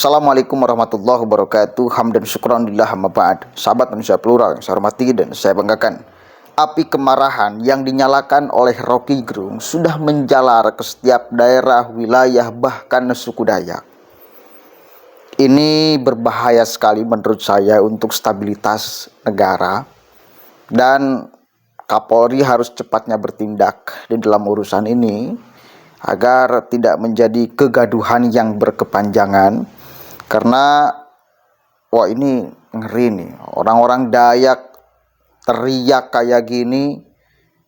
Assalamualaikum warahmatullahi wabarakatuh. Hamdan syukran lillah amma ba'd. Sahabat manusia plural yang saya hormati dan saya banggakan, api kemarahan yang dinyalakan oleh Rocky Gerung sudah menjalar ke setiap daerah, wilayah, bahkan suku Dayak. Ini berbahaya sekali menurut saya untuk stabilitas negara, dan Kapolri harus cepatnya bertindak di dalam urusan ini agar tidak menjadi kegaduhan yang berkepanjangan. Karena wah, ini ngeri nih, orang-orang Dayak teriak kayak gini,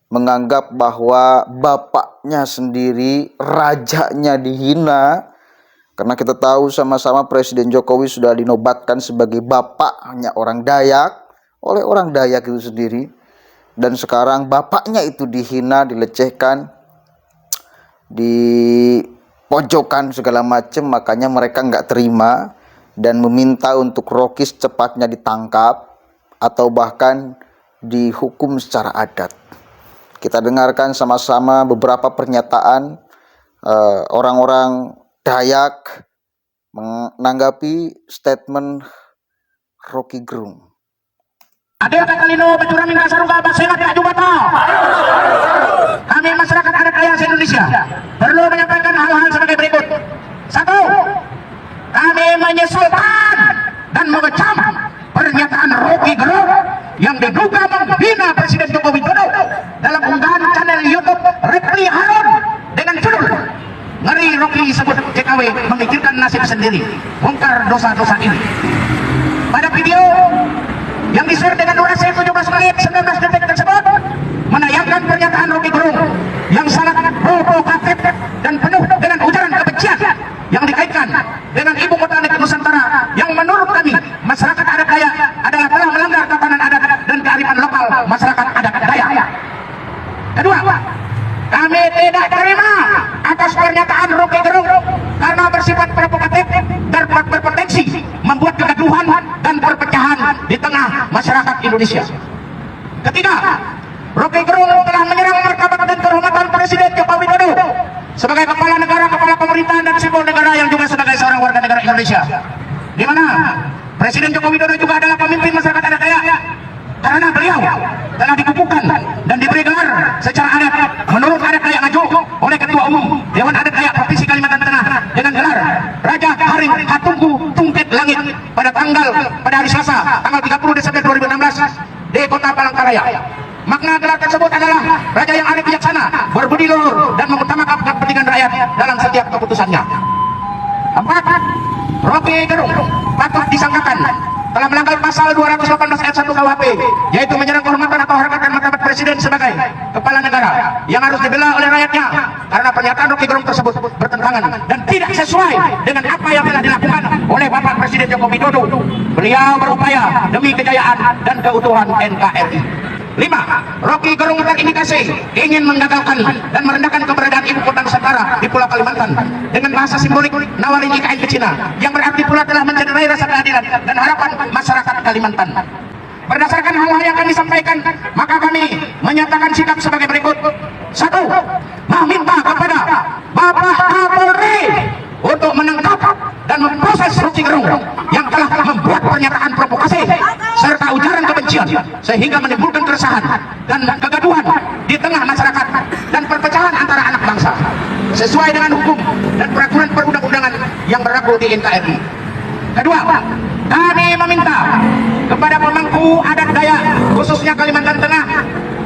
menganggap bahwa bapaknya sendiri, rajanya dihina. Karena kita tahu sama-sama Presiden Jokowi sudah dinobatkan sebagai bapaknya orang Dayak oleh orang Dayak itu sendiri. Dan sekarang bapaknya itu dihina, dilecehkan, dipojokkan segala macam. Makanya mereka nggak terima dan meminta untuk Rocky secepatnya ditangkap atau bahkan dihukum secara adat. Kita dengarkan sama-sama beberapa pernyataan orang-orang Dayak menanggapi statement Rocky Gerung. Ada kalino bacura minta saruga baselat ya juga tahu. Kami masyarakat adat Dayak se-Indonesia perlu menyampaikan hal-hal sebagai berikut. Satu, kami menyesalkan dan mengecam pernyataan Rocky Gerung yang diduga menghina Presiden Joko Widodo dalam unggahan channel YouTube Repli Harun dengan judul "Ngeri Rocky sebut JKW memikirkan nasib sendiri, bongkar dosa-dosa ini". Pada video yang di-share dengan durasi 17 menit 19 detik tersebut menayangkan pernyataan Rocky Gerung yang sangat provokatif dan penuh dengan ujaran kebencian yang dikaitkan dengan ibu kota negeri Nusantara yang menurut kami masyarakat adat Dayak adalah telah melanggar tatanan adat dan kearifan lokal masyarakat adat Dayak. Kedua, kami tidak terima atas pernyataan Rocky Gerung karena bersifat provokatif dan berpotensi membuat kegaduhan dan perpecahan di tengah masyarakat Indonesia. Ketiga, Rocky Gerung telah menyerang martabat dan kehormatan Presiden Joko Widodo sebagai kepala negara, kepala pemerintahan dan simbol negara yang juga sebagai seorang warga negara Indonesia, di mana Presiden Joko Widodo juga adalah pemimpin masyarakat adat Dayak. Karena beliau telah dikukuhkan dan diberi gelar secara adat menurut adat Dayak Ngaju oleh Ketua Umum Dewan Adat Dayak Provinsi Kalimantan Tengah dengan gelar Raja Haring Hatungku Tungkit Langit pada hari Selasa tanggal 30 Desember 2016 di Kota Palangkaraya. Makna gelar tersebut adalah raja yang arif bijaksana, berbudi luhur dan mengutamakan kepentingan rakyat dalam setiap keputusannya. Empat, Rocky Gerung patut disangkakan telah melanggar pasal 218 ayat 1 KUHP, yaitu menyerang kehormatan atau harkat dan martabat Presiden sebagai kepala negara yang harus dibela oleh rakyatnya, karena pernyataan Rocky Gerung tersebut bertentangan dan tidak sesuai dengan apa yang telah dilakukan oleh Bapak Presiden Joko Widodo. Beliau berupaya demi kejayaan dan keutuhan NKRI. 5. Rocky Gerung terindikasi ingin menggagalkan dan merendahkan keberadaan ibu kota Nusantara di Pulau Kalimantan dengan bahasa simbolik nawarin IKN ke Cina, yang berarti pula telah mencederai rasa keadilan dan harapan masyarakat Kalimantan. Berdasarkan hal-hal yang kami sampaikan, maka kami menyatakan sikap sebagai berikut. 1. Meminta kepada Bapak Kapolri untuk menangkap dan memproses Rocky Gerung yang telah membuat pernyataan provokasi serta ujaran kebencian sehingga menimbulkan keresahan dan kegaduhan di tengah masyarakat dan perpecahan antara anak bangsa sesuai dengan hukum dan peraturan perundang-undangan yang berlaku di NKRI. Kedua, kami meminta kepada pemangku adat Dayak khususnya Kalimantan Tengah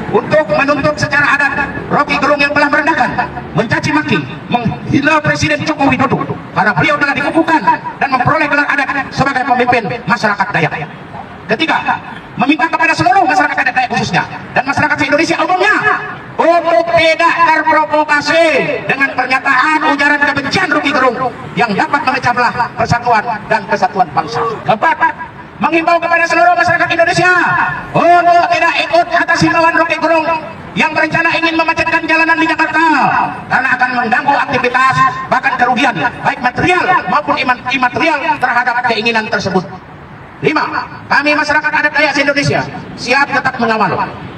untuk menuntut secara adat Rocky Gerung yang telah merendahkan, mencaci maki, menghina Presiden Joko Widodo karena beliau telah dikukuhkan dan memperoleh gelar adat sebagai pemimpin masyarakat Dayak. Ketiga, meminta kepada seluruh masyarakat adat Dayak khususnya dan masyarakat se-Indonesia umumnya untuk tidak terprovokasi dengan pernyataan ujaran kebencian Rocky Gerung yang dapat memecah belah persatuan dan kesatuan bangsa. Keempat, menghimbau kepada seluruh masyarakat Indonesia untuk tidak ikut atas himbauan Rocky Gerung yang berencana ingin memacetkan jalanan di Jakarta karena akan mengganggu aktivitas bahkan kerugian baik material maupun imaterial terhadap keinginan tersebut. 5. Kami masyarakat adat Dayak se-Indonesia siap tetap mengawal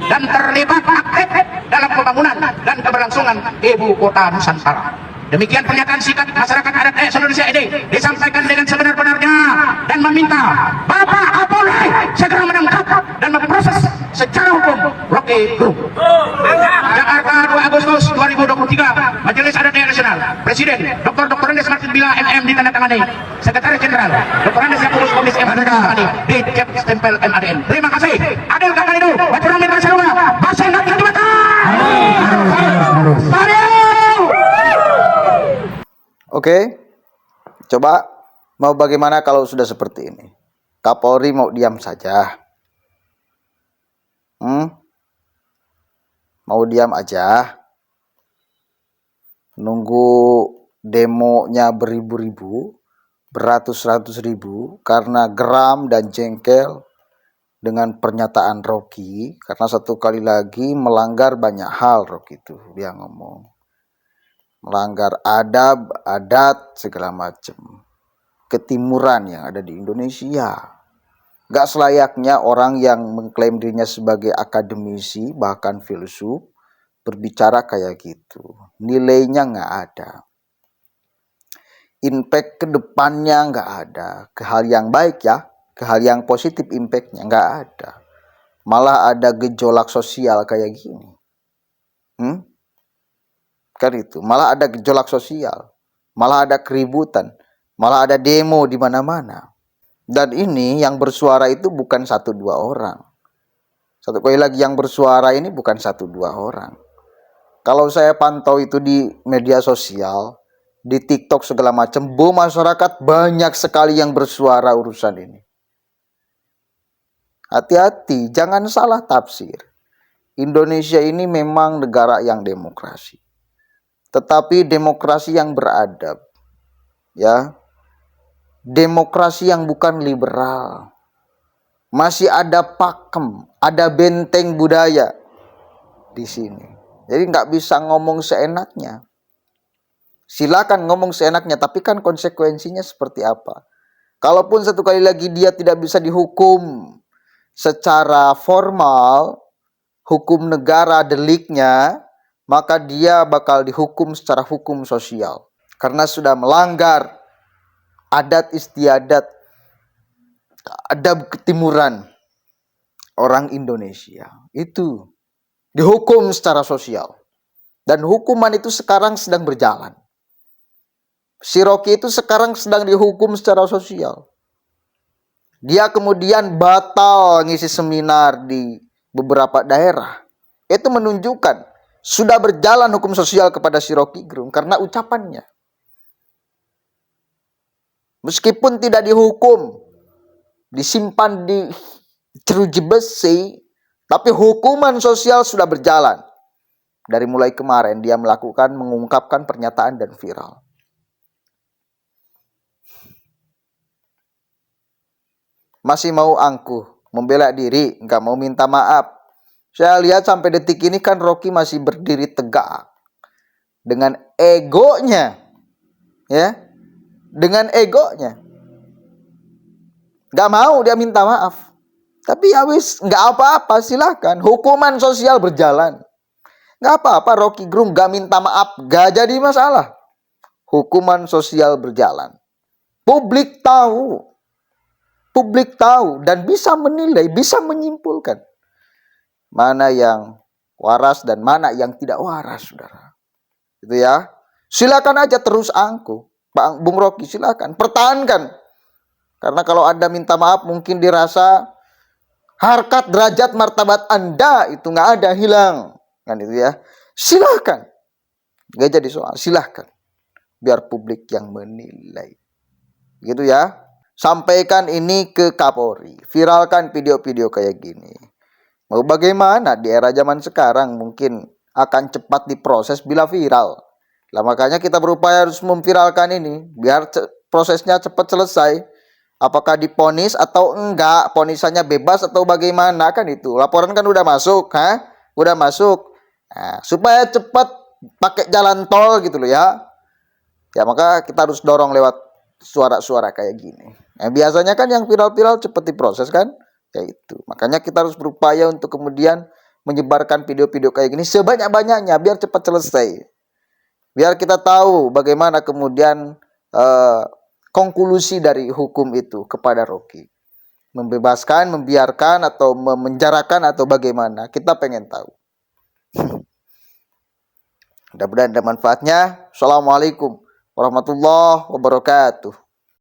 dan terlibat aktif dalam pembangunan dan keberlangsungan ibu kota Nusantara. Demikian pernyataan sikap masyarakat adat Dayak se-Indonesia ini disampaikan dengan sebenar-benar tangani Sekretaris Jenderal Dr. Andes yang urus Komisi MADN di Cep Stempel MADN. Terima kasih. Adil Kakalido, Baturan Mitra Sarunga, Baseng dan Jabatan. Oke, coba mau bagaimana kalau sudah seperti ini? Kapolri mau diam saja? Mau diam aja? Nunggu demonya beribu-ribu, beratus-ratus ribu karena geram dan jengkel dengan pernyataan Rocky, karena satu kali lagi melanggar banyak hal. Rocky itu dia ngomong melanggar adab, adat, segala macam ketimuran yang ada di Indonesia. Gak selayaknya orang yang mengklaim dirinya sebagai akademisi bahkan filsuf berbicara kayak gitu. Nilainya gak ada, impact ke depannya nggak ada, ke hal yang baik ya, ke hal yang positif impactnya nggak ada, malah ada gejolak sosial kayak gini. Kan itu, malah ada gejolak sosial, malah ada keributan, malah ada demo di mana-mana. Dan ini yang bersuara itu bukan 1-2 orang. Satu kali lagi, yang bersuara ini bukan 1-2 orang. Kalau saya pantau itu di media sosial, di TikTok segala macam, masyarakat banyak sekali yang bersuara urusan ini. Hati-hati, jangan salah tafsir. Indonesia ini memang negara yang demokrasi, tetapi demokrasi yang beradab, ya. Demokrasi yang bukan liberal. Masih ada pakem, ada benteng budaya di sini. Jadi nggak bisa ngomong seenaknya. Silakan ngomong seenaknya, tapi kan konsekuensinya seperti apa? Kalaupun satu kali lagi dia tidak bisa dihukum secara formal, hukum negara deliknya, maka dia bakal dihukum secara hukum sosial. Karena sudah melanggar adat istiadat, adab ketimuran orang Indonesia. Itu dihukum secara sosial. Dan hukuman itu sekarang sedang berjalan. Si Rocky itu sekarang sedang dihukum secara sosial. Dia kemudian batal ngisi seminar di beberapa daerah. Itu menunjukkan sudah berjalan hukum sosial kepada si Rocky Gerung karena ucapannya. Meskipun tidak dihukum, disimpan di jeruji besi, tapi hukuman sosial sudah berjalan. Dari mulai kemarin dia mengungkapkan pernyataan dan viral. Masih mau angkuh, membela diri, nggak mau minta maaf. Saya lihat sampai detik ini kan Rocky masih berdiri tegak dengan egonya, ya, dengan egonya. Nggak mau dia minta maaf. Tapi ya wis, nggak apa-apa, silahkan. Hukuman sosial berjalan. Nggak apa-apa, Rocky Gerung nggak minta maaf, nggak jadi masalah. Hukuman sosial berjalan. Publik tahu dan bisa menilai, bisa menyimpulkan mana yang waras dan mana yang tidak waras, saudara. Itu ya. Silakan aja terus angkuh, Pak Bung Rocky, silakan pertahankan. Karena kalau Anda minta maaf mungkin dirasa harkat, derajat, martabat Anda itu nggak ada, hilang, kan itu ya. Silakan, nggak jadi soal, silakan. Biar publik yang menilai, gitu ya. Sampaikan ini ke Kapolri, viralkan video-video kayak gini. Mau bagaimana di era zaman sekarang mungkin akan cepat diproses bila viral. Lah makanya kita berupaya harus memviralkan ini biar prosesnya cepat selesai. Apakah diponis atau enggak, ponisannya bebas atau bagaimana, kan itu. Laporan kan udah masuk, udah masuk. Nah, supaya cepat pakai jalan tol gitu loh ya. Ya maka kita harus dorong lewat suara-suara kayak gini. Nah, biasanya kan yang viral-viral cepat diproses kan, ya itu. Makanya kita harus berupaya untuk kemudian menyebarkan video-video kayak gini sebanyak-banyaknya biar cepat selesai. Biar kita tahu bagaimana kemudian konklusi dari hukum itu kepada Rocky. Membebaskan, membiarkan, atau memenjarakan, atau bagaimana. Kita pengen tahu. Mudah-mudahan ada manfaatnya. Assalamualaikum warahmatullahi wabarakatuh.